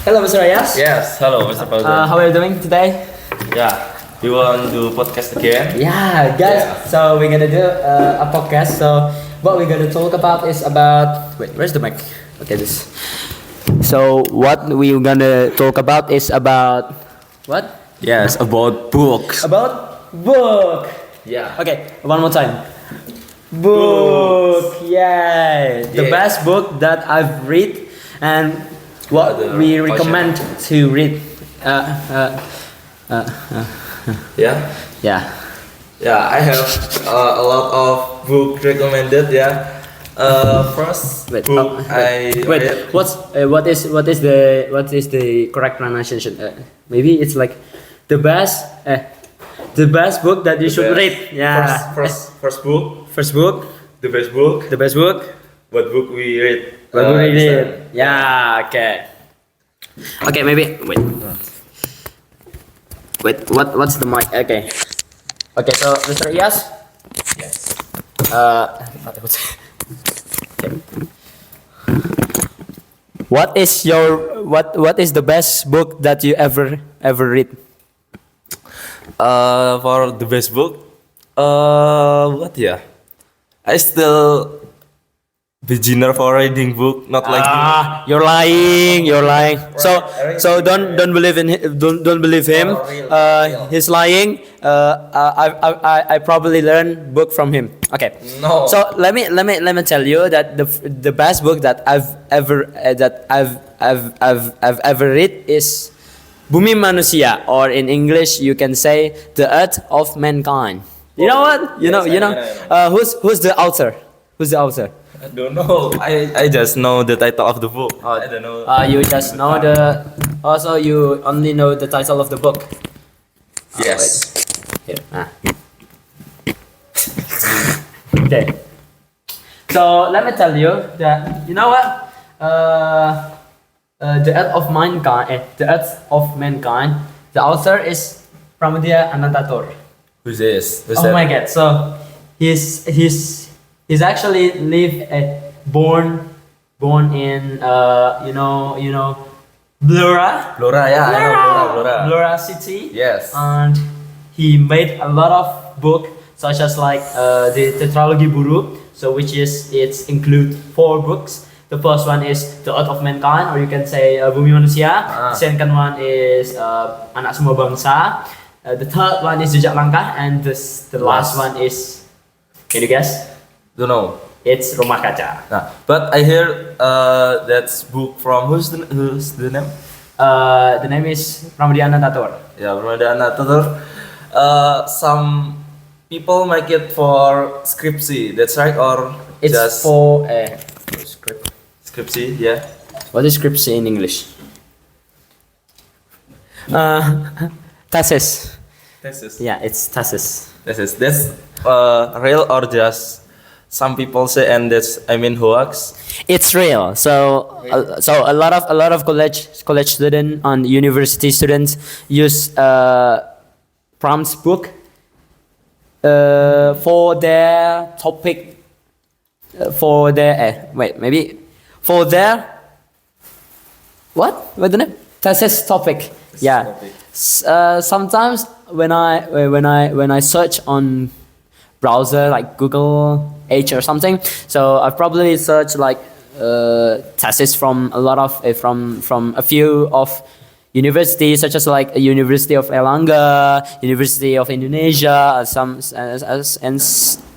Hello, Mr. Ayas. Yes, hello, Mr. Fauzan. How are you doing today? Yeah, we want to do podcast again. Yeah, guys. Yeah. So we're gonna do a podcast. So what we're gonna talk about is about. Wait, where's the mic? Okay, this. So what we're gonna talk about is about what? Yes, about books. About book. Yeah. Okay, one more time. Book. Yeah, the Yeah. best book that I've read and what The we portion. recommend to read. Yeah. Yeah. Yeah, I have a lot of book recommended. Yeah. First Wait, book I wait. read. What is the correct pronunciation? Maybe it's like the best book that you should read. Yeah. First book, First book, the best book. the best book. What book we read? What book we this read? time. Yeah. Okay. Okay. Maybe wait. Wait. What's the mic? Okay. Okay. So Mr. Iyas. Yes. What is your what is the best book that you ever read? For the best book, what ya? I still beginner for reading book, not like You're lying. You're lying. So don't believe in don't believe him. Real. He's lying. I probably learned book from him. Okay. No. So let me tell you that the best book that I've ever read is Bumi Manusia, or in English you can say The Earth of Mankind. You know what? You know. Who's the author? Who's the author? I don't know. I just know the title of the book. I don't know. You just know the. Also, you only know the title of the book. Yes. Here. Okay. So let me tell you that you know what? The Earth of Mankind. The Earth of Mankind. The author is Pramudia Anantatur. Who's this? Who's Oh that? my God! So he's actually born in Blora. Blora, yeah, I know Blora. Blora city. Yes. And he made a lot of book such as like the Tetralogy Buruk, so it's include 4 books. The first one is The Earth of Mankind, or you can say Bumi Manusia. The second one is Anak Semua Bangsa. The third one is Jejak Langkah, and the last one is, can you guess? Don't know. It's Rumah Kaca. Nah, but I hear that's book from who's the name? The name is Pramudia Tatur. Yeah, Ramadana Tutur. Some people make it for scriptsy. That's right, or It's just for script. scriptsy? Yeah. What is script in English? Thesis. Thesis. Yeah, it's thesis. That's real or just some people say, and that's hoax. It's real. So a lot of college student and university students use prompts book for their topic, for their for their what the name, thesis topic. Yeah. Topic. Sometimes when I search on browser like Google Edge or something, so I've probably searched like thesis from a lot of from a few of universities, such as like a University of Erlangga, University of Indonesia,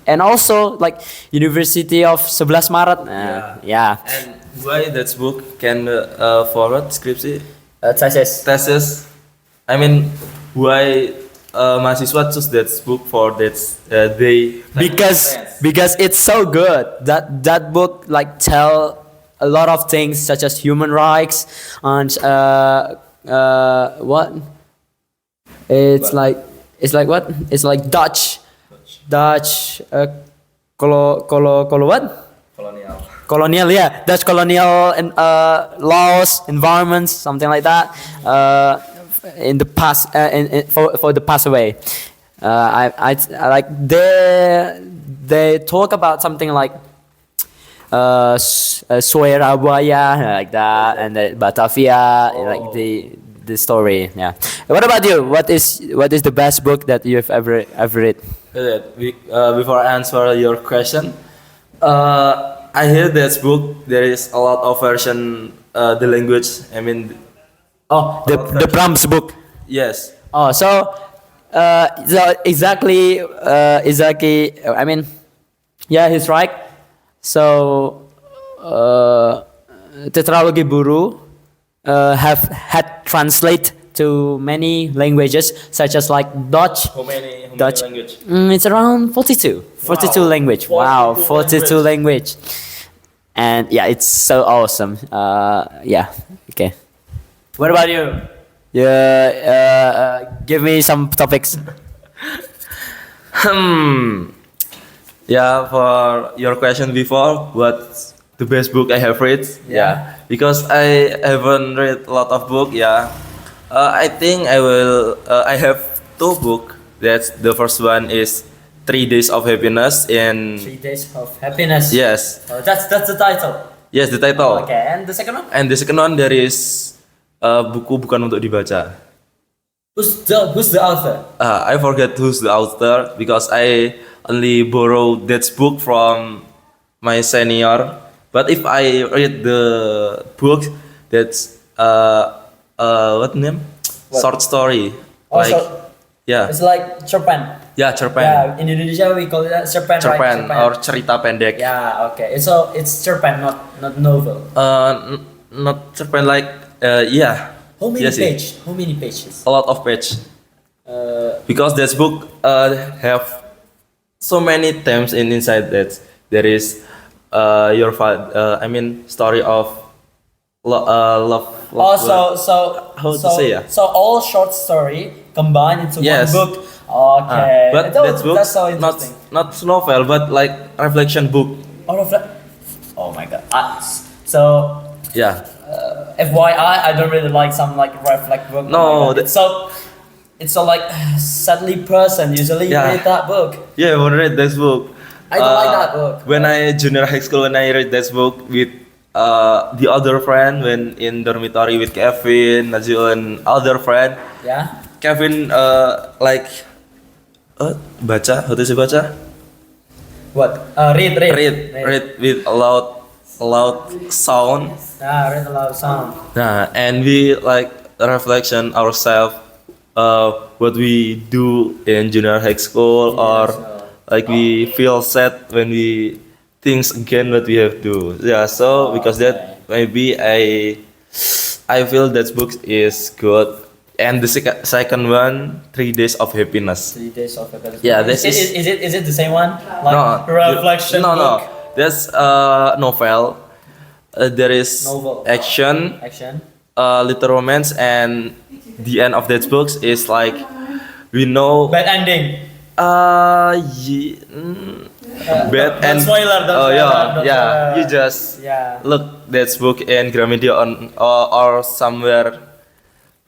and also like University of 11 Maret. Yeah. And why that book can forward scriptsy? Thesis. Why mahasiswa choose that book for that they Because it's so good that book like tell a lot of things such as human rights and what it's like what it's like Dutch what colonial, yeah, Dutch colonial and laws, environments, something like that. In the past, for the past away, I like they talk about something like Surabaya, like that, and the Batavia, like the story. Yeah. What about you? What is the best book that you've ever read? Before I answer your question, I hear that book there is a lot of version the language. I mean, Oh, the Brahms book. yes, Oh, so exactly. I mean, yeah, he's right. So, Tetralogy Buru have had translate to many languages, such as like Dutch. how many Dutch. language? It's around 42. 42 Wow. language. Wow, 42 42 language. And yeah, it's so awesome. Yeah. Okay. What about you? Yeah. Give me some topics. Yeah, for your question before, what's the best book I have read? Yeah. Because I haven't read a lot of book. Yeah, I think I will. I have two book. That's the first one is 3 Days of Happiness in 3 Days of Happiness. yes, Oh, that's the title. yes the title. Okay, and the second one? And the second one there is buku bukan untuk dibaca. Who's the author? I forget who's the author because I only borrowed that book from my senior. But if I read the book, that's what name? What? Short story. Oh, Like yeah, It's like cerpen. yeah, cerpen, Yeah, in Indonesia we call it cerpen, cerpen right? or cerita pendek. Yeah, okay. It's cerpen, not novel. Not cerpen like yeah. How many Yes, page? How many pages? A lot of page. Because that book have so many themes inside that. There is your father. I mean, story of love. Oh, How to say, yeah? So all short story combined into Yes. one book. Okay. But That that was- book that's so interesting. not novel, but like reflection book. All of that. Oh my god. So Yeah. FYI, I don't really like some like reflect book. No, Oh my God. It's so like sadly person usually Yeah. read that book. Yeah, I read this book. I don't like that book. When I junior high school, when I read this book with the other friend, when in dormitory with Kevin, Najul, and other friend, Yeah. Kevin like baca, how to say baca? What? Read. Read with a loud sound. Read a lot of sound. Nah, and we like reflection ourselves, what we do in junior high school, or like we feel sad when we think again what we have to. Yeah, so because that maybe I feel that book is good. And the second one, 3 Days of Happiness. 3 Days of Happiness. Yeah, this Is it the same one? Like No, reflection No, book? that's novel. There is Novel. action, Action. little romance, and the end of that book is like we know. Bad ending. Bad don't and spoiler, don't oh spoiler, yeah, don't yeah. spoiler. You just Yeah. look that book in Gramedia or somewhere.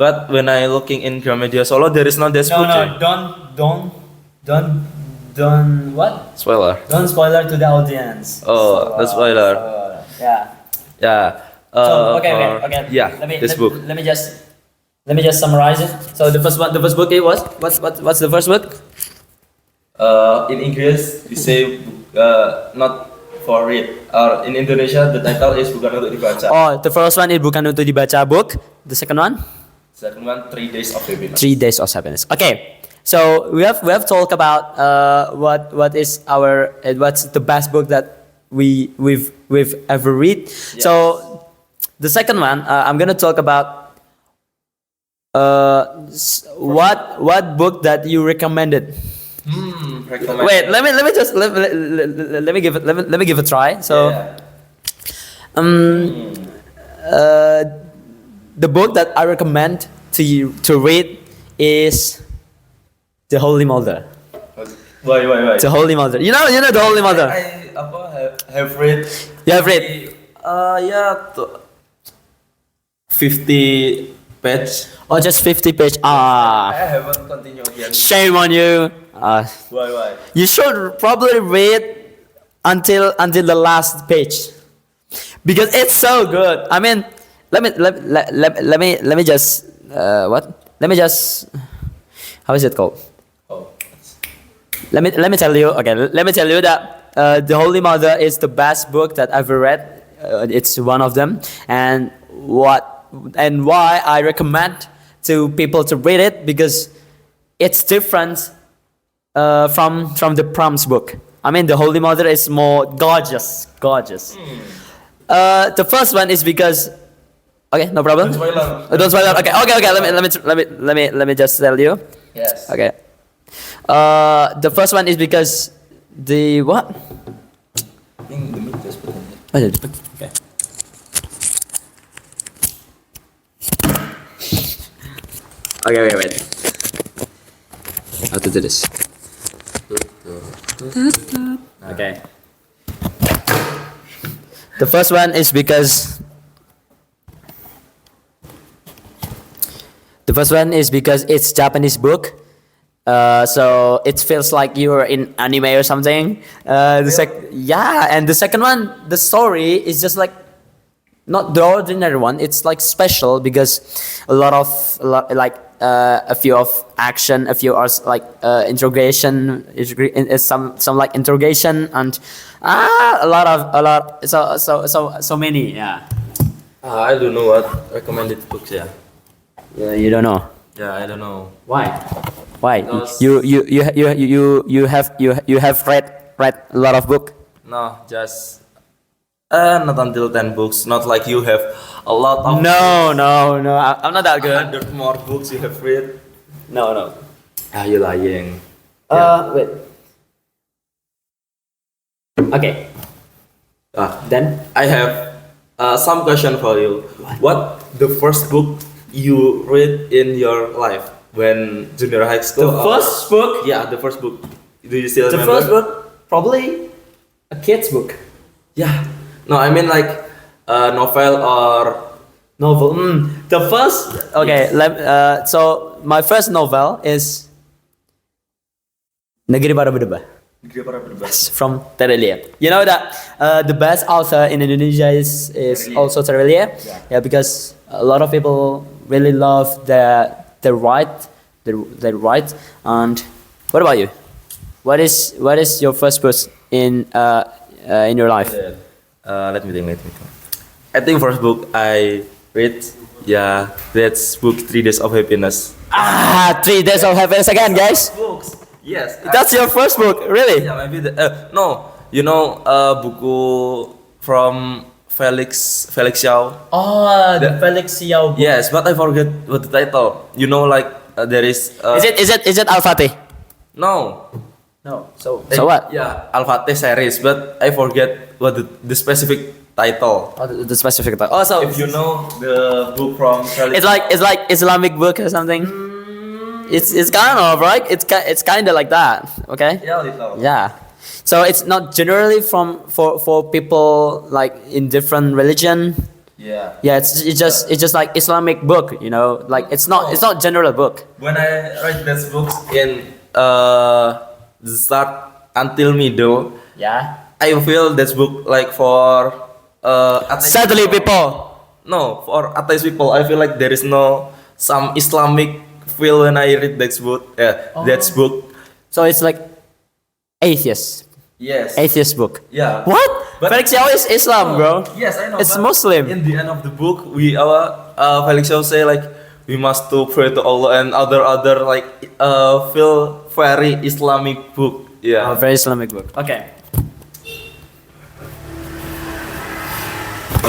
But when I looking in Gramedia Solo, there is no that No, book. no, don't what? Spoiler. Don't spoiler to the audience. Oh, the spoiler. Yeah. Yeah. So, okay. Yeah, this book. Let me just summarize it. So the first book it was what's the first book? In English, we say not for read. Or in Indonesia, the title is bukan untuk dibaca. Oh, the first one is bukan untuk dibaca book. The second one? Second one, 3 Days of Happiness. 3 Days of Happiness. Okay, so we have talked about what is our what's the best book that we've ever read. Yes. So the second one, I'm gonna talk about what book that you recommended. Recommend. Wait, let me just let me give it a try. So. Yeah. The book that I recommend to you to read is The Holy Mother. Why? The Holy Mother. You know The Holy Mother. I have read. You have read. Yeah, 50 page. Oh, just 50 page. I haven't continued again. Shame on you. Why? You should probably read until the last page, because it's so good. I mean, let me just let me just, how is it called? Let me tell you. Okay, let me tell you that The Holy Mother is the best book that I've ever read. It's one of them, and why I recommend to people to read it, because it's different from the Proms book. I mean, The Holy Mother is more gorgeous. The first one is because, okay, no problem. Don't spoiler. Don't spoil it. Okay. Let me just tell you. Yes. Okay. The first one is because the what? Okay. Okay, wait. How to do this? Okay. The first one is because it's Japanese book. So it feels like you're in anime or something. And the second one, the story is just like not the ordinary one. It's like special because a few of action, a few are like interrogation, some like interrogation, and so many. Yeah. I don't know what recommended books. Yeah. You don't know. Yeah, I don't know. Why? Because- You have read a lot of book. No, just not until 10 books. Not like you have a lot of. No, I'm not that good. 100 more books you have read. No. Ah, you lying. Wait. Okay. Then I have some question for you. What the first book you read in your life when junior high school? book. Yeah, the first book. Do you still The remember? first book, probably a kid's book. Yeah. No, I mean like a novel or Novel. The first. Okay. So my first novel is Negeri Para Berdebah. From Terelia. You know that the best author in Indonesia is also Terelia. Yeah, because a lot of people really love their write. And what about you? What is your first book in your life? Let me think. I think first book I read, yeah, that's book 3 Days of Happiness. 3 Days of Happiness again, guys. Books. Yes. That's your first book, really? Yeah, maybe no. You know, buku from Felix Xiao. Oh, the Felix Xiao book. Yes, but I forget what the title. You know, like there is. Is it Al-Fatih? No. No. So what? Yeah, Al-Fatih series, but I forget what the specific title. Oh, the specific title. Oh, so If you know the book from Felix. it's like Islamic book or something. It's kind of right. It's kind of like that. Okay. Yeah, little. Yeah. So it's not generally for people like in different religion. Yeah. Yeah, it's just like Islamic book, you know. Like it's not general book. When I read this book in the start until middle, Yeah. I feel this book like for atheist Sadly, people. people. No, for atheist people, I feel like there is no some Islamic feel when I read this book. That book. So it's like atheist book. Yeah. What? But- Felix Xiao is Islam, bro. Yes, I know. It's but Muslim. In the end of the book, Felix Xiao say like we must to pray to Allah and other like feel very Islamic book. Yeah. Very Islamic book. Okay.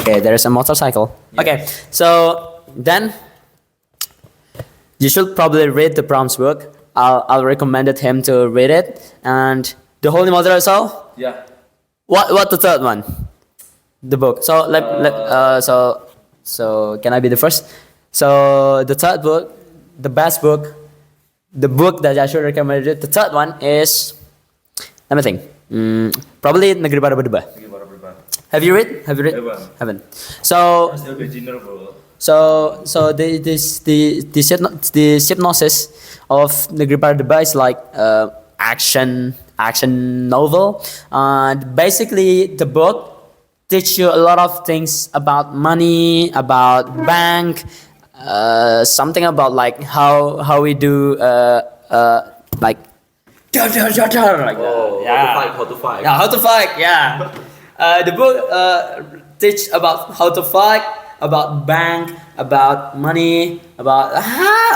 Okay, there is a motorcycle. Yeah. Okay, so then you should probably read the Proms book. I'll recommend him to read it, and the Holy Mother as well. Yeah. What the third one? The book. So so can I be the first? So the third book, the best book, the book that I should recommend it. The third one is, let me think. Probably Negeri Para Berdebah. Have you read? Haven't. So the synopsis of Negeri Para Berdebah is like action, action novel. And basically, the book teach you a lot of things about money, about bank, something about like how we do like like that. Yeah. How to fight. Yeah, how to fight. Yeah, the book teach about how to fight, about bank, about money, about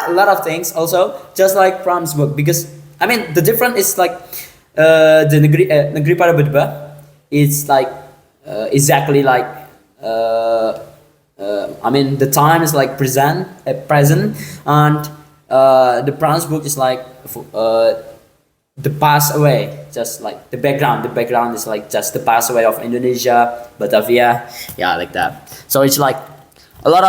a lot of things. Also, just like Pram's book, because I mean the difference is like the Negeri Para Berdeba. It's like exactly like I mean the time is like present, and the Pram's book is like the past away, just like the background. The background is like just the past away of Indonesia, Batavia, yeah, like that. So it's like a lot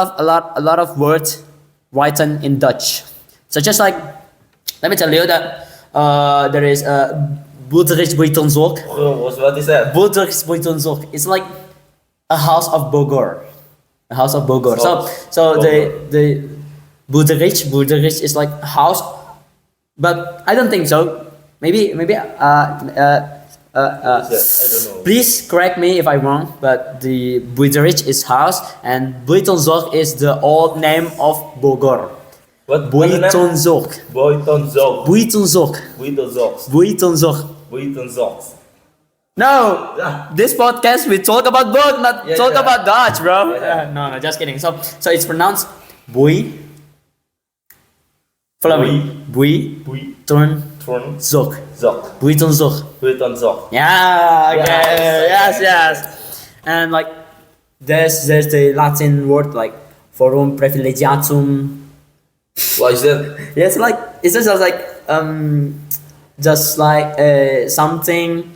of words written in Dutch. So just like, let me tell you that there is Boerderij Buitenzorg. Oh, what is that? Boerderij Buitenzorg. It's like a house of Bogor, a house of Bogor. So the Boerderij is like a house, but I don't think so. Maybe I don't know. please correct me if I'm wrong, but the Boerderij is house and Buitenzorg is the old name of Bogor. What? Buitenzorg. Buitenzorg. Buitenzorg. Buitenzorg. Buitenzorg. Buitenzorg. No, Yeah. this podcast we talk about book, not Yeah, talk yeah. about Dutch, bro. Yeah. No, just kidding. So it's pronounced Bui. Follow me. Bui. Turn. Zog. Zok. Buitenzorg. Buitenzorg. Yeah. Okay. Yes. Yes. And like, there's the Latin word like forum privilegiatum. What is that? Yeah, it's just like something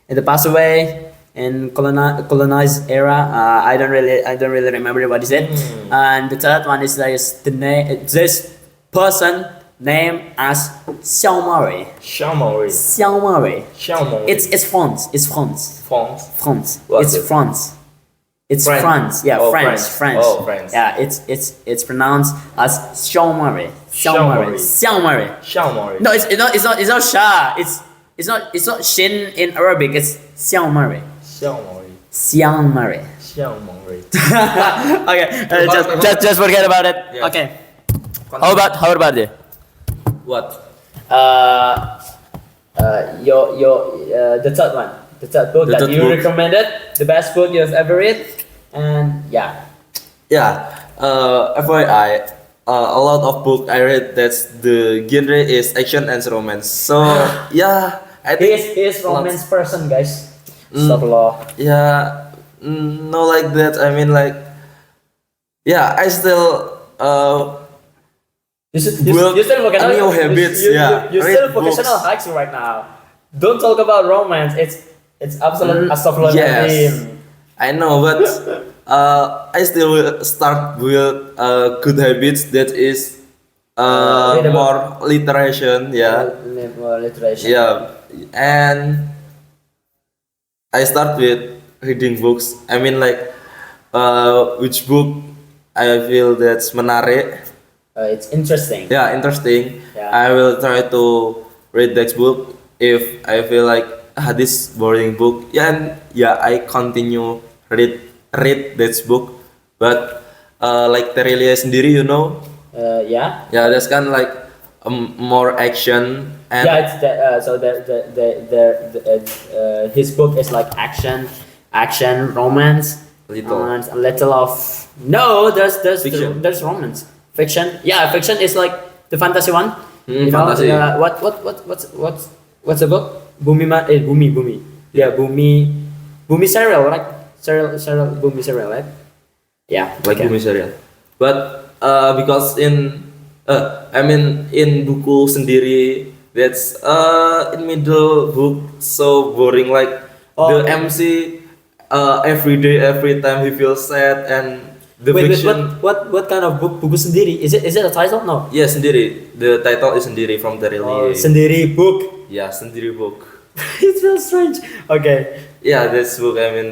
in the past away in colonized era. I don't really remember what is it. And the third one is there's the name. This person named as Xiao Murray. Shamori. Xiao Murray. Shamori. It's France. It's France. fonts. France. What's It's it? France. It's French. France. Yeah, Oh, French. French. Oh, French. Yeah, it's pronounced as Xiao Murray. Xiao Murray. Xiao Xiao Murray. Shamori. No, it's not Sha. It's not Shin in Arabic. It's Xiao Murray. Shamori. Xiao Murray. Shamori. Okay, just forget about it. Yeah. Okay. How about it? What? The third one, the third book The that third you book. recommended, the best book you've ever read, and yeah. Yeah. FYI, a lot of book I read that's the genre is action and romance. So yeah, I think He is romance person, guys. Mm. Stop law. yeah, no like that. I mean like, yeah, I still You still a new habits, yeah. You're Read still vocational books. hikes right now. Don't talk about romance. It's absolute Yes, I know, but I still will start with good habits that is Readable. more literation, yeah, Literation. yeah, and I start with reading books. I mean like, which book I feel that's menarik, It's interesting. yeah, interesting. Yeah. I will try to read that book. If I feel like this boring book, yeah, and yeah, I continue read that book. But like Terelia sendiri, you know, Yeah. yeah, that's kind of like more action and Yeah, it's his book is like action, romance, Little. and a little of no. Fiction. There's romance, fiction. Yeah, fiction is like the fantasy one. Fantasy. What's the book? Bumi. Yeah, Bumi serial, right? Serial Bumi serial, right? Yeah. like okay. Bumi serial. But because in in buku sendiri that's in middle book so boring like Oh. the MC every day every time he feels sad and the Wait, fiction. what kind of book? Buku sendiri? Is it a title? No. Yeah, sendiri. The title is sendiri from Terelia. Sendiri book. Yeah, sendiri book. It feels strange. Okay. Yeah, that's book. I mean,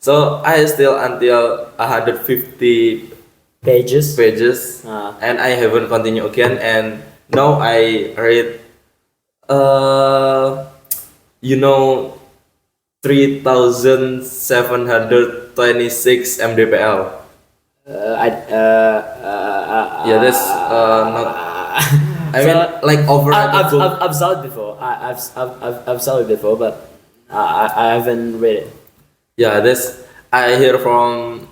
so I still until 150 Pages. pages, and I haven't continued again. And now I read you know 3,726 mdpl. Yeah, that's not. I mean, like overrated book. I've saw it before. I've saw it before, but I haven't read it. Yeah, that's I hear from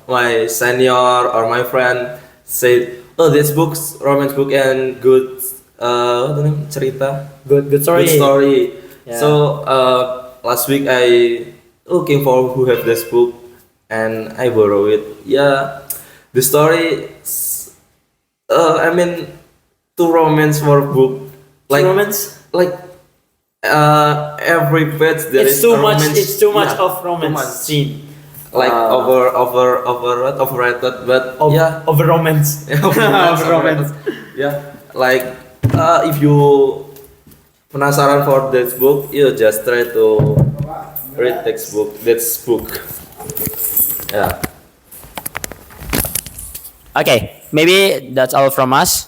my senior or my friend said, oh, this book's romance book and good what the name cerita, Good story. good story. Yeah. So last week I looking for who have this book and I borrow it. Yeah, the story. I mean, too romance for book. Like Romance. like every page there It's is too a much. romance. It's too much Yeah, of romance much. scene. Like overrated, but yeah. Over romance. Over romance. Yeah, like if you penasaran for this book, you just try to read textbook. That's book. Yeah. Okay, maybe that's all from us.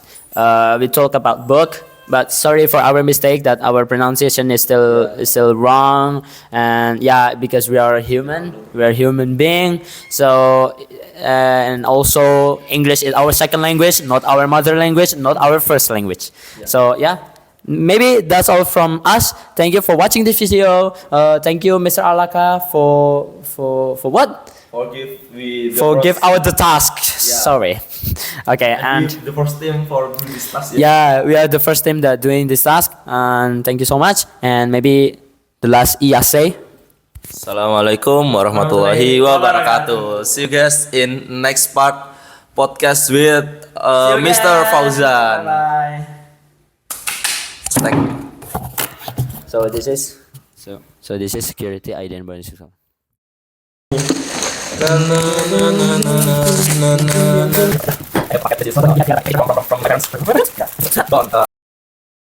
We talk about book, but sorry for our mistake that our pronunciation is still wrong, and yeah, because we are human being. So and also English is our second language, not our mother language, not our first language. So yeah. Maybe that's all from us. Thank you for watching this video. Thank you, Mr. Alaka, for what? Forgive our the task. Sorry. Okay, and the first team for doing this task. yeah, we are the first team that doing this task. And thank you so much. And maybe the last say. Assalamualaikum warahmatullahi wabarakatuh. See you guys in next part podcast with Mr. Fauzan. Bye. Thank you. So this is security ID and bonus system. Ayo pakai baju from my friends.